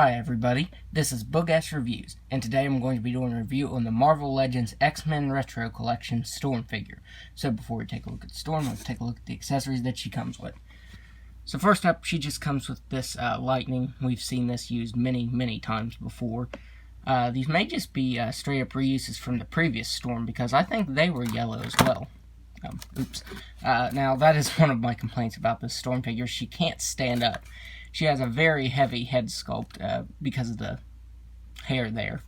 Hi everybody, this is Boog Reviews, and today I'm going to be doing a review on the Marvel Legends X-Men Retro Collection Storm figure. So before we take a look at the Storm, let's take a look at the accessories that she comes with. So first up, she just comes with this lightning. We've seen this used many times before. These may just be straight up reuses from the previous Storm, because I think they were yellow as well. Now that is one of my complaints about this Storm figure. She can't stand up. She has a very heavy head sculpt because of the hair there.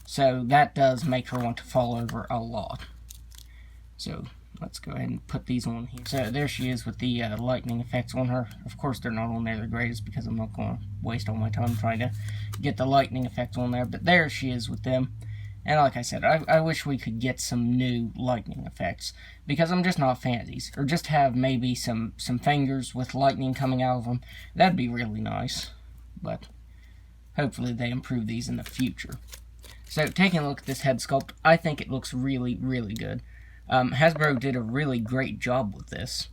So that does make her want to fall over a lot. So let's go ahead and put these on here. So there she is with the lightning effects on her. Of course they're not on there the greatest because I'm not going to waste all my time trying to get the lightning effects on there. But there she is with them. And like I said, I wish we could get some new lightning effects, because I'm just not a fan of these. Or just have maybe some fingers with lightning coming out of them. That'd be really nice. But hopefully they improve these in the future. So taking a look at this head sculpt, I think it looks really good. Hasbro did a really great job with this.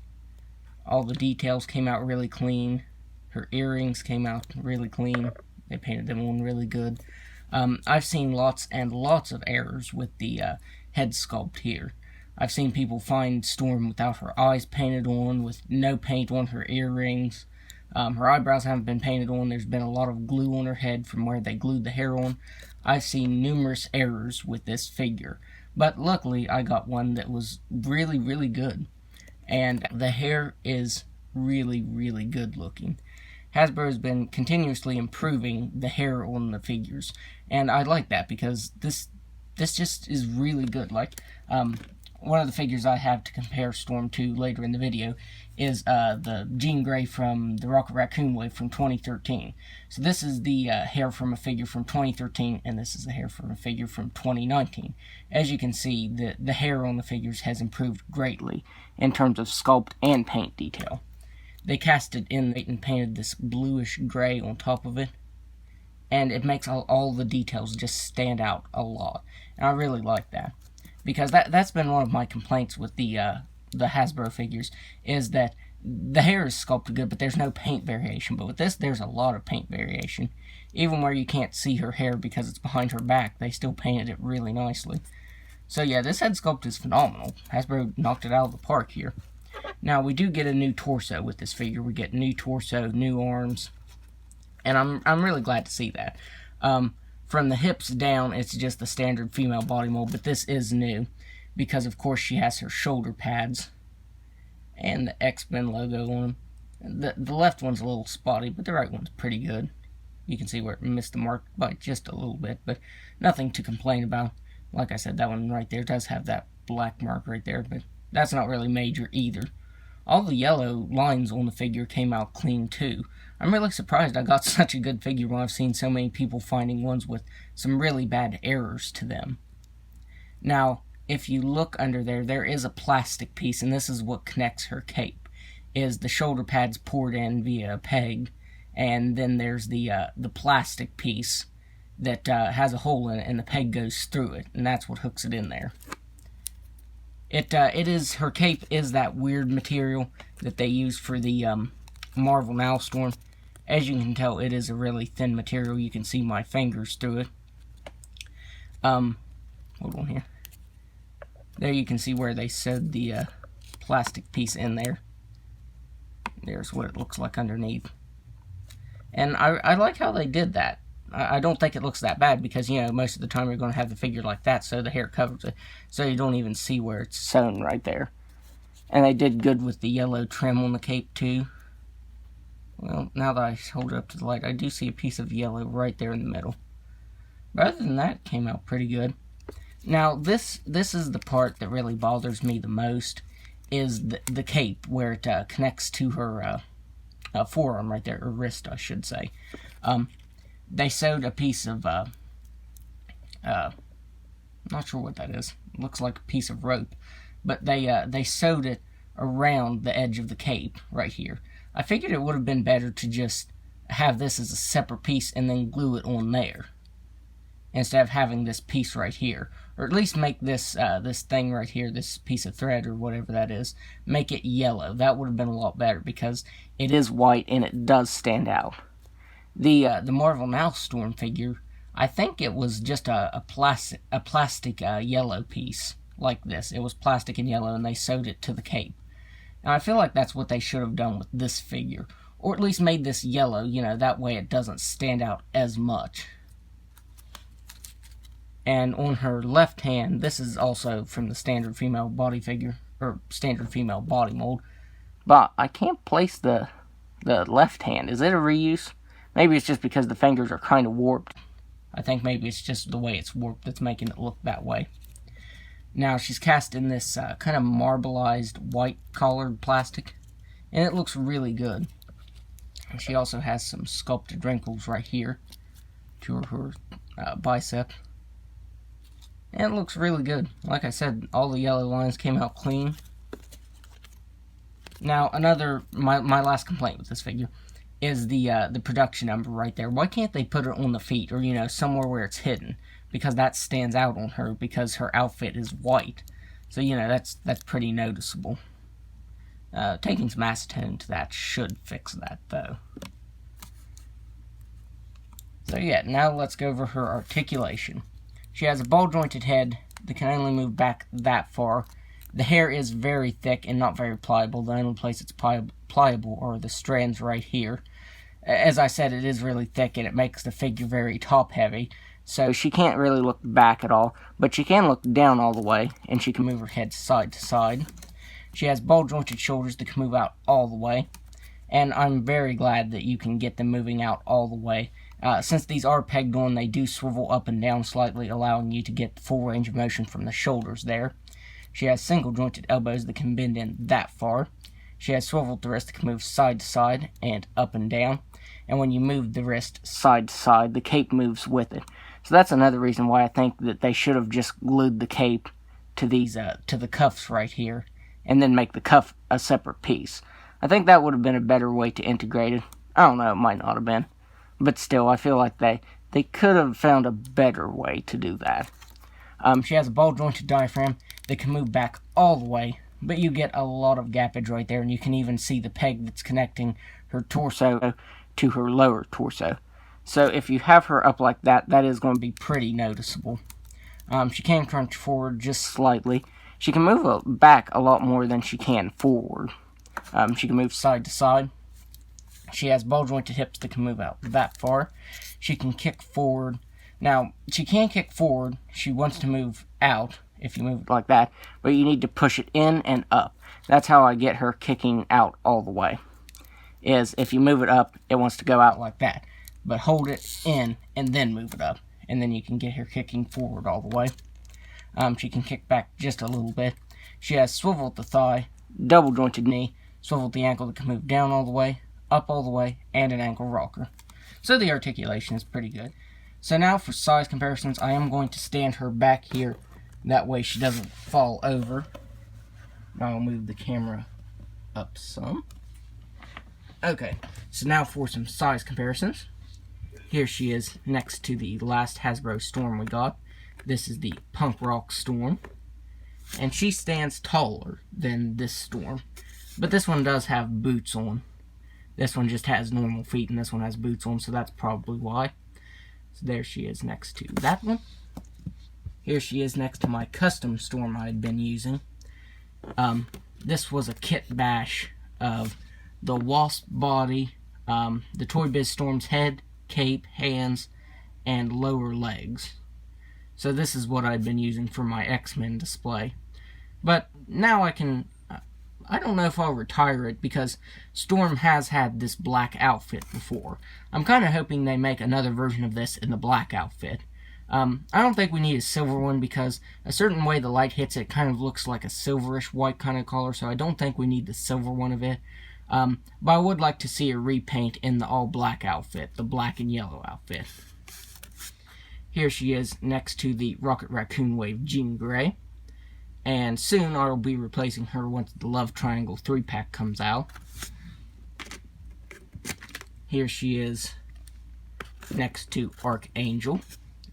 All the details came out really clean. Her earrings came out really clean. They painted them on really good. I've seen lots and lots of errors with the head sculpt here. I've seen people find Storm without her eyes painted on, with no paint on her earrings. Her eyebrows haven't been painted on. There's been a lot of glue on her head from where they glued the hair on. I've seen numerous errors with this figure. But luckily, I got one that was really good. And the hair is really good looking. Hasbro has been continuously improving the hair on the figures, and I like that because this just is really good. Like, one of the figures I have to compare Storm to later in the video is the Jean Grey from the Rocket Raccoon wave from 2013. So this is the hair from a figure from 2013, and this is the hair from a figure from 2019. As you can see, the hair on the figures has improved greatly in terms of sculpt and paint detail. They cast it in and painted this bluish gray on top of it, and it makes all the details just stand out a lot. And I really like that, because that's been one of my complaints with the Hasbro figures, is that the hair is sculpted good, but there's no paint variation. But with this, there's a lot of paint variation. Even where you can't see her hair because it's behind her back, they still painted it really nicely. So yeah, this head sculpt is phenomenal. Hasbro knocked it out of the park here. Now, we do get a new torso with this figure. We get new torso, new arms, and I'm really glad to see that. From the hips down, it's just the standard female body mold, but this is new, because of course she has her shoulder pads and the X-Men logo on them. The left one's a little spotty, but the right one's pretty good. You can see where it missed the mark by just a little bit, but nothing to complain about. Like I said, that one right there does have that black mark right there, but that's not really major either. All the yellow lines on the figure came out clean too. I'm really surprised I got such a good figure when I've seen so many people finding ones with some really bad errors to them. Now, if you look under there, there is a plastic piece, and this is what connects her cape, is the shoulder pads poured in via a peg, and then there's the plastic piece that has a hole in it, and the peg goes through it, and that's what hooks it in there. Her cape is that weird material that they use for the Marvel Now Storm. As you can tell, it is a really thin material. You can see my fingers through it. Hold on here. There you can see where they sewed the plastic piece in there. There's what it looks like underneath. And I like how they did that. I don't think it looks that bad, because, you know, most of the time you're going to have the figure like that, so the hair covers it, so you don't even see where it's sewn right there. And they did good with the yellow trim on the cape, too. Well, now that I hold it up to the light, I do see a piece of yellow right there in the middle. But other than that, it came out pretty good. Now, this is the part that really bothers me the most, is the cape, where it connects to her forearm right there, or wrist, I should say. They sewed a piece of, not sure what that is. It looks like a piece of rope. But they sewed it around the edge of the cape right here. I figured it would have been better to just have this as a separate piece and then glue it on there, instead of having this piece right here. Or at least make this this thing right here, this piece of thread or whatever that is, make it yellow. That would have been a lot better, because it is white and it does stand out. The Marvel Now Storm figure, I think it was just a plastic yellow piece like this. It was plastic and yellow, and they sewed it to the cape. And I feel like that's what they should have done with this figure, or at least made this yellow. You know, that way it doesn't stand out as much. And on her left hand, this is also from the standard female body figure, or standard female body mold. But I can't place the left hand. Is it a reuse? Maybe it's just because the fingers are kind of warped. I think maybe it's just the way it's warped that's making it look that way. Now she's cast in this kind of marbleized white collared plastic, and it looks really good. And she also has some sculpted wrinkles right here to her bicep. And it looks really good. Like I said, all the yellow lines came out clean. Now, my last complaint with this figure is the production number right there. Why can't they put it on the feet, or, you know, somewhere where it's hidden? Because that stands out on her, because her outfit is white. So, you know, that's pretty noticeable. Taking some acetone to that should fix that, though. So, yeah, now let's go over her articulation. She has a ball-jointed head that can only move back that far. The hair is very thick and not very pliable. The only place it's pliable are the strands right here. As I said, it is really thick, and it makes the figure very top-heavy. So she can't really look back at all, but she can look down all the way, and she can move her head side to side. She has ball-jointed shoulders that can move out all the way, and I'm very glad that you can get them moving out all the way. Since these are pegged on, they do swivel up and down slightly, allowing you to get the full range of motion from the shoulders there. She has single-jointed elbows that can bend in that far. She has swiveled wrists that can move side to side and up and down. And when you move the wrist side to side, the cape moves with it. So that's another reason why I think that they should have just glued the cape to these to the cuffs right here, and then make the cuff a separate piece. I think that would have been a better way to integrate it. I don't know, it might not have been. But still, I feel like they could have found a better way to do that. She has a ball-jointed diaphragm that can move back all the way, but you get a lot of gappage right there, and you can even see the peg that's connecting her torso to her lower torso. So if you have her up like that, that is going to be pretty noticeable. She can crunch forward just slightly. She can move back a lot more than she can forward. She can move side to side. She has ball-jointed hips that can move out that far. She can kick forward. Now, she can kick forward. She wants to move out, if you move it like that, but you need to push it in and up. That's how I get her kicking out all the way, is if you move it up, it wants to go out like that. But hold it in and then move it up, and then you can get her kicking forward all the way. She can kick back just a little bit. She has swiveled the thigh, double-jointed knee, swiveled the ankle that can move down all the way, up all the way, and an ankle rocker. So the articulation is pretty good. So now for size comparisons, I am going to stand her back here. That way she doesn't fall over. I'll move the camera up some. Okay, so now for some size comparisons. Here she is next to the last Hasbro Storm we got. This is the Punk Rock Storm. And she stands taller than this Storm. But this one does have boots on. This one just has normal feet, and this one has boots on, so that's probably why. So there she is next to that one. Here she is next to my custom Storm I had been using. This was a kit bash of the Wasp body, the Toy Biz Storm's head, cape, hands, and lower legs. So this is what I've been using for my X-Men display. But now I can... I don't know if I'll retire it, because Storm has had this black outfit before. I'm kind of hoping they make another version of this in the black outfit. I don't think we need a silver one, because a certain way the light hits it kind of looks like a silverish white kind of color, so I don't think we need the silver one of it. But I would like to see a repaint in the all-black outfit, the black and yellow outfit. Here she is next to the Rocket Raccoon Wave Jean Grey. And soon I'll be replacing her once the Love Triangle 3-pack comes out. Here she is next to Archangel.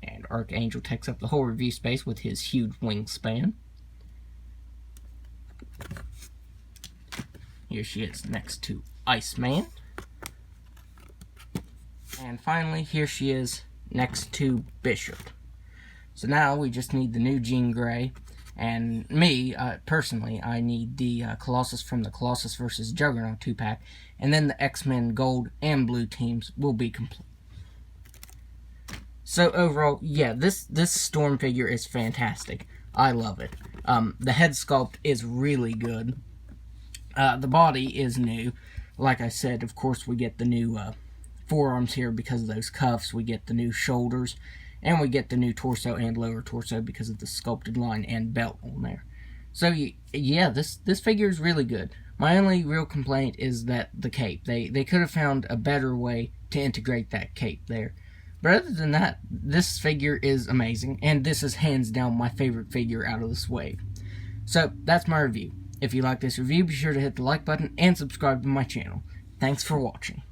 And Archangel takes up the whole review space with his huge wingspan. Here she is next to Iceman. And finally, here she is next to Bishop. So now we just need the new Jean Grey. And me, personally, I need the Colossus from the Colossus vs. Juggernaut 2-pack. And then the X-Men Gold and Blue teams will be complete. So overall, yeah, this Storm figure is fantastic. I love it. The head sculpt is really good. The body is new. Like I said, of course, we get the new forearms here because of those cuffs. We get the new shoulders. And we get the new torso and lower torso because of the sculpted line and belt on there. So, yeah, this figure is really good. My only real complaint is that the cape. They could have found a better way to integrate that cape there. But other than that, this figure is amazing. And this is hands down my favorite figure out of this wave. So, that's my review. If you like this review, be sure to hit the like button and subscribe to my channel. Thanks for watching.